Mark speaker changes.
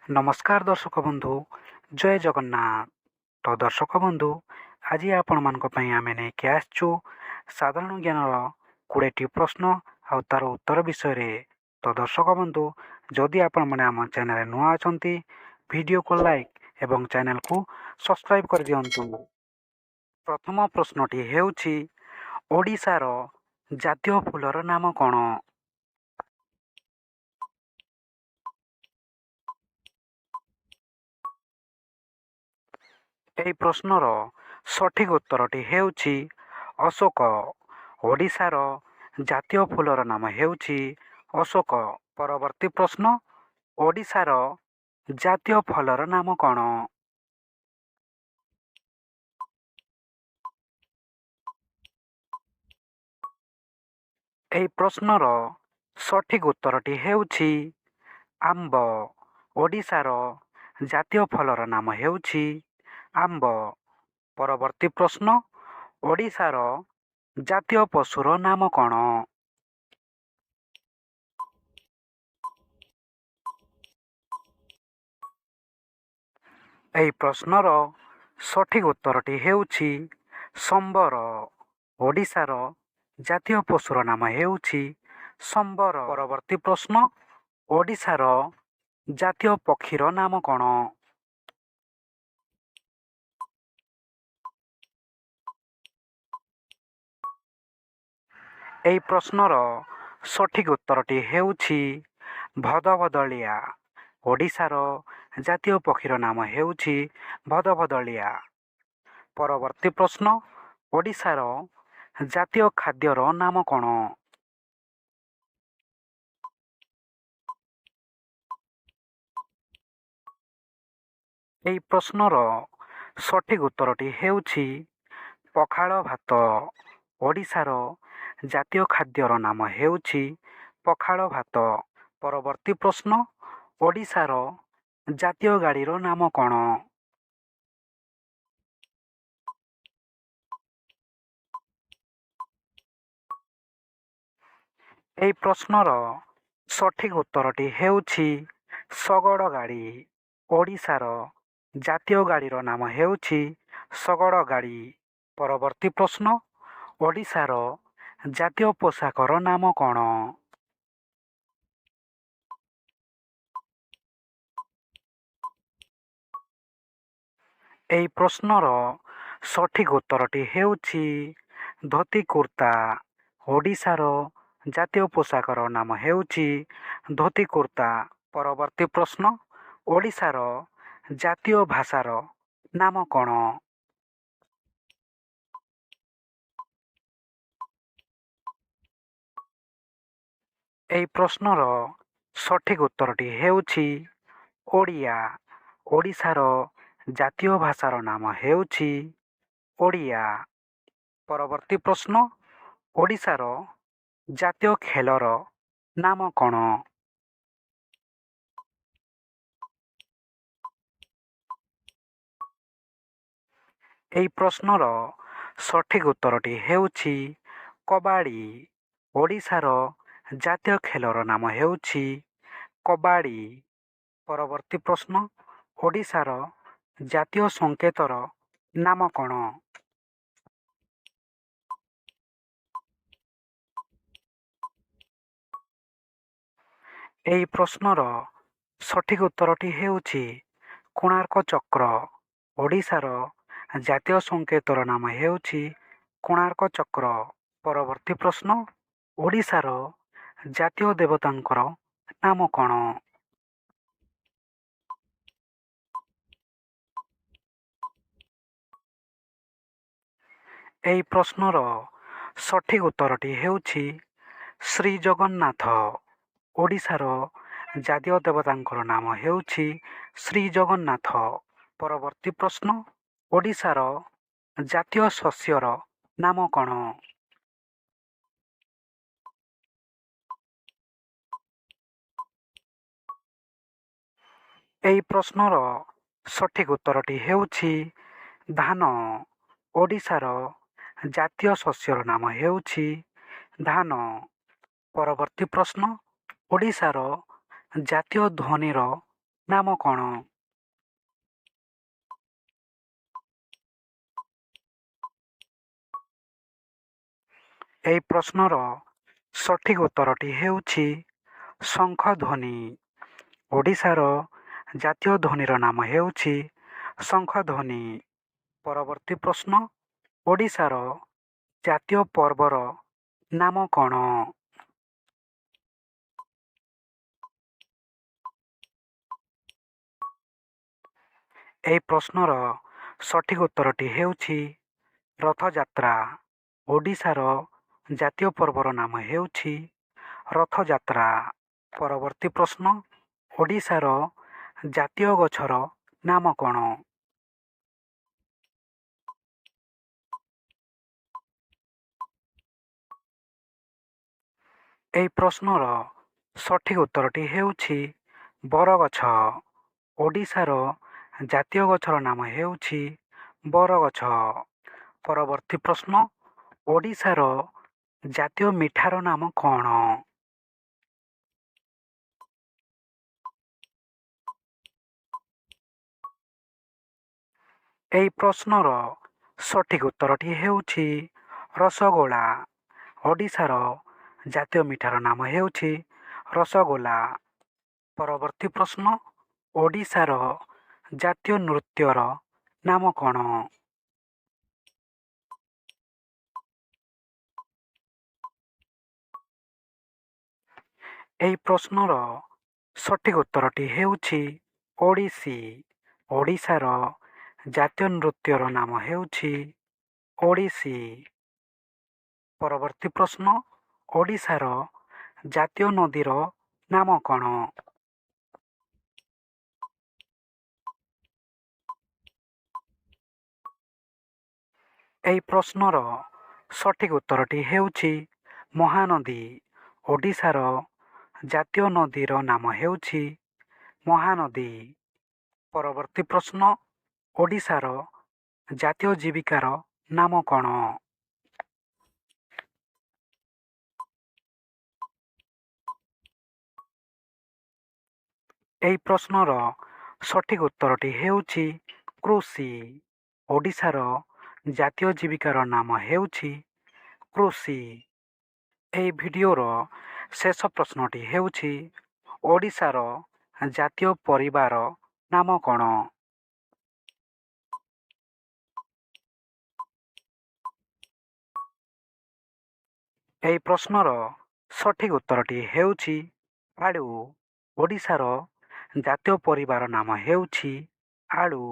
Speaker 1: ନମସ୍କାର ଦର୍ଶକ ବନ୍ଧୁ, ଜୟ ଜଗନ୍ନାଥ। ତ ଦର୍ଶକ ବନ୍ଧୁ, ଆଜି ଆପଣମାନଙ୍କ ପାଇଁ ଆମେ ନେଇକି ଆସିଛୁ ସାଧାରଣ ଜ୍ଞାନର 20ଟି ପ୍ରଶ୍ନ ଆଉ ତାର ଉତ୍ତର ବିଷୟରେ। ତ ଦର୍ଶକ ବନ୍ଧୁ, ଯଦି ଆପଣମାନେ ଆମ ଚ୍ୟାନେଲରେ ନୂଆ ଅଛନ୍ତି, ଭିଡ଼ିଓକୁ ଲାଇକ୍ ଏବଂ ଚ୍ୟାନେଲକୁ ସବସ୍କ୍ରାଇବ୍ କରିଦିଅନ୍ତୁ। ପ୍ରଥମ ପ୍ରଶ୍ନଟି ହେଉଛି, ଓଡ଼ିଶାର ଜାତୀୟ ଫୁଲର ନାମ କ'ଣ? ଏହି ପ୍ରଶ୍ନର ସଠିକ୍ ଉତ୍ତରଟି ହେଉଛି ଅଶୋକ। ଓଡ଼ିଶାର ଜାତୀୟ ଫୁଲର ନାମ ହେଉଛି ଅଶୋକ। ପରବର୍ତ୍ତୀ ପ୍ରଶ୍ନ, ଓଡ଼ିଶାର ଜାତୀୟ ଫଳର ନାମ କ'ଣ? ଏହି ପ୍ରଶ୍ନର ସଠିକ୍ ଉତ୍ତରଟି ହେଉଛି ଆମ୍ବ। ଓଡ଼ିଶାର ଜାତୀୟ ଫଳର ନାମ ହେଉଛି ଆମ୍ବ। ପରବର୍ତ୍ତୀ ପ୍ରଶ୍ନ, ଓଡ଼ିଶାର ଜାତୀୟ ପଶୁର ନାମ କ'ଣ? ଏହି ପ୍ରଶ୍ନର ସଠିକ୍ ଉତ୍ତରଟି ହେଉଛି ସମ୍ବର। ଓଡ଼ିଶାର ଜାତୀୟ ପଶୁର ନାମ ହେଉଛି ସମ୍ବର। ପରବର୍ତ୍ତୀ ପ୍ରଶ୍ନ, ଓଡ଼ିଶାର ଜାତୀୟ ପକ୍ଷୀର ନାମ କ'ଣ? ଏହି ପ୍ରଶ୍ନର ସଠିକ୍ ଉତ୍ତରଟି ହେଉଛି ଭଦଭଦଳିଆ। ଓଡ଼ିଶାର ଜାତୀୟ ପକ୍ଷୀର ନାମ ହେଉଛି ଭଦଭଦଳିଆ। ପରବର୍ତ୍ତୀ ପ୍ରଶ୍ନ, ଓଡ଼ିଶାର ଜାତୀୟ ଖାଦ୍ୟର ନାମ କ'ଣ? ଏହି ପ୍ରଶ୍ନର ସଠିକ୍ ଉତ୍ତରଟି ହେଉଛି ପଖାଳ ଭାତ। ଓଡ଼ିଶାର ଜାତୀୟ ଖାଦ୍ୟର ନାମ ହେଉଛି ପଖାଳ ଭାତ। ପରବର୍ତ୍ତୀ ପ୍ରଶ୍ନ, ଓଡ଼ିଶାର ଜାତୀୟ ଗାଡ଼ିର ନାମ କ'ଣ? ଏହି ପ୍ରଶ୍ନର ସଠିକ୍ ଉତ୍ତରଟି ହେଉଛି ଶଗଡ଼ ଗାଡ଼ି। ଓଡ଼ିଶାର ଜାତୀୟ ଗାଡ଼ିର ନାମ ହେଉଛି ଶଗଡ଼ ଗାଡ଼ି। ପରବର୍ତ୍ତୀ ପ୍ରଶ୍ନ, ଓଡ଼ିଶାର ଜାତୀୟ ପୋଷାକର ନାମ କ'ଣ? ଏହି ପ୍ରଶ୍ନର ସଠିକ୍ ଉତ୍ତରଟି ହେଉଛି ଧୋତି କୁର୍ତ୍ତା। ଓଡ଼ିଶାର ଜାତୀୟ ପୋଷାକର ନାମ ହେଉଛି ଧୋତି କୁର୍ତ୍ତା। ପରବର୍ତ୍ତୀ ପ୍ରଶ୍ନ, ଓଡ଼ିଶାର ଜାତୀୟ ଭାଷାର ନାମ କ'ଣ? ଏହି ପ୍ରଶ୍ନର ସଠିକ୍ ଉତ୍ତରଟି ହେଉଛି ଓଡ଼ିଆ। ଓଡ଼ିଶାର ଜାତୀୟ ଭାଷାର ନାମ ହେଉଛି ଓଡ଼ିଆ। ପରବର୍ତ୍ତୀ ପ୍ରଶ୍ନ, ଓଡ଼ିଶାର ଜାତୀୟ ଖେଳର ନାମ କ'ଣ? ଏହି ପ୍ରଶ୍ନର ସଠିକ୍ ଉତ୍ତରଟି ହେଉଛି କବାଡ଼ି। ଓଡ଼ିଶାର ଜାତୀୟ ଖେଳର ନାମ ହେଉଛି କବାଡ଼ି। ପରବର୍ତ୍ତୀ ପ୍ରଶ୍ନ, ଓଡ଼ିଶାର ଜାତୀୟ ସଂକେତର ନାମ କ'ଣ? ଏହି ପ୍ରଶ୍ନର ସଠିକ୍ ଉତ୍ତରଟି ହେଉଛି କୋଣାର୍କ ଚକ୍ର। ଓଡ଼ିଶାର ଜାତୀୟ ସଂକେତର ନାମ ହେଉଛି କୋଣାର୍କ ଚକ୍ର। ପରବର୍ତ୍ତୀ ପ୍ରଶ୍ନ, ଓଡ଼ିଶାର ଜାତୀୟ ଦେବତାଙ୍କର ନାମ କ'ଣ? ଏହି ପ୍ରଶ୍ନର ସଠିକ୍ ଉତ୍ତରଟି ହେଉଛି ଶ୍ରୀ ଜଗନ୍ନାଥ। ଓଡ଼ିଶାର ଜାତୀୟ ଦେବତାଙ୍କର ନାମ ହେଉଛି ଶ୍ରୀ ଜଗନ୍ନାଥ। ପରବର୍ତ୍ତୀ ପ୍ରଶ୍ନ, ଓଡ଼ିଶାର ଜାତୀୟ ଶସ୍ୟର ନାମ କ'ଣ? ଏହି ପ୍ରଶ୍ନର ସଠିକ୍ ଉତ୍ତରଟି ହେଉଛି ଧାନ। ଓଡ଼ିଶାର ଜାତୀୟ ଶସ୍ୟର ନାମ ହେଉଛି ଧାନ। ପରବର୍ତ୍ତୀ ପ୍ରଶ୍ନ, ଓଡ଼ିଶାର ଜାତୀୟ ଧ୍ୱନିର ନାମ କ'ଣ? ଏହି ପ୍ରଶ୍ନର ସଠିକ୍ ଉତ୍ତରଟି ହେଉଛି ଶଙ୍ଖଧ୍ୱନି। ଓଡ଼ିଶାର ଜାତୀୟ ଧ୍ୱନିର ନାମ ହେଉଛି ଶଙ୍ଖଧ୍ୱନି। ପରବର୍ତ୍ତୀ ପ୍ରଶ୍ନ, ଓଡ଼ିଶାର ଜାତୀୟ ପର୍ବର ନାମ କ'ଣ? ଏହି ପ୍ରଶ୍ନର ସଠିକ୍ ଉତ୍ତରଟି ହେଉଛି ରଥଯାତ୍ରା। ଓଡ଼ିଶାର ଜାତୀୟ ପର୍ବର ନାମ ହେଉଛି ରଥଯାତ୍ରା। ପରବର୍ତ୍ତୀ ପ୍ରଶ୍ନ, ଓଡ଼ିଶାର ଜାତୀୟ ଗଛର ନାମ କ'ଣ? ଏହି ପ୍ରଶ୍ନର ସଠିକ୍ ଉତ୍ତରଟି ହେଉଛି ବରଗଛ। ଓଡ଼ିଶାର ଜାତୀୟ ଗଛର ନାମ ହେଉଛି ବରଗଛ। ପରବର୍ତ୍ତୀ ପ୍ରଶ୍ନ, ଓଡ଼ିଶାର ଜାତୀୟ ମିଠାର ନାମ କ'ଣ? ଏହି ପ୍ରଶ୍ନର ସଠିକ୍ ଉତ୍ତରଟି ହେଉଛି ରସଗୋଲା। ଓଡ଼ିଶାର ଜାତୀୟ ମିଠାର ନାମ ହେଉଛି ରସଗୋଲା। ପରବର୍ତ୍ତୀ ପ୍ରଶ୍ନ, ଓଡ଼ିଶାର ଜାତୀୟ ନୃତ୍ୟର ନାମ କ'ଣ? ଏହି ପ୍ରଶ୍ନର ସଠିକ୍ ଉତ୍ତରଟି ହେଉଛି ଓଡ଼ିଶୀ। ଓଡ଼ିଶାର ଜାତୀୟ ନୃତ୍ୟର ନାମ ହେଉଛି ଓଡ଼ିଶୀ। ପରବର୍ତ୍ତୀ ପ୍ରଶ୍ନ, ଓଡ଼ିଶାର ଜାତୀୟ ନଦୀର ନାମ କ'ଣ? ଏହି ପ୍ରଶ୍ନର ସଠିକ୍ ଉତ୍ତରଟି ହେଉଛି ମହାନଦୀ। ଓଡ଼ିଶାର ଜାତୀୟ ନଦୀର ନାମ ହେଉଛି ମହାନଦୀ। ପରବର୍ତ୍ତୀ ପ୍ରଶ୍ନ, ଓଡ଼ିଶାର ଜାତୀୟ ଜୀବିକାର ନାମ କ'ଣ? ଏହି ପ୍ରଶ୍ନର ସଠିକ୍ ଉତ୍ତରଟି ହେଉଛି କୃଷି। ଓଡ଼ିଶାର ଜାତୀୟ ଜୀବିକାର ନାମ ହେଉଛି କୃଷି। ଏହି ଭିଡ଼ିଓର ଶେଷ ପ୍ରଶ୍ନଟି ହେଉଛି ଓଡ଼ିଶାର ଜାତୀୟ ପରିବାର ନାମ କ'ଣ? ଏହି ପ୍ରଶ୍ନର ସଠିକ୍ ଉତ୍ତରଟି ହେଉଛି ଆଳୁ। ଓଡ଼ିଶାର ଜାତୀୟ ପରିବାର ନାମ ହେଉଛି ଆଳୁ।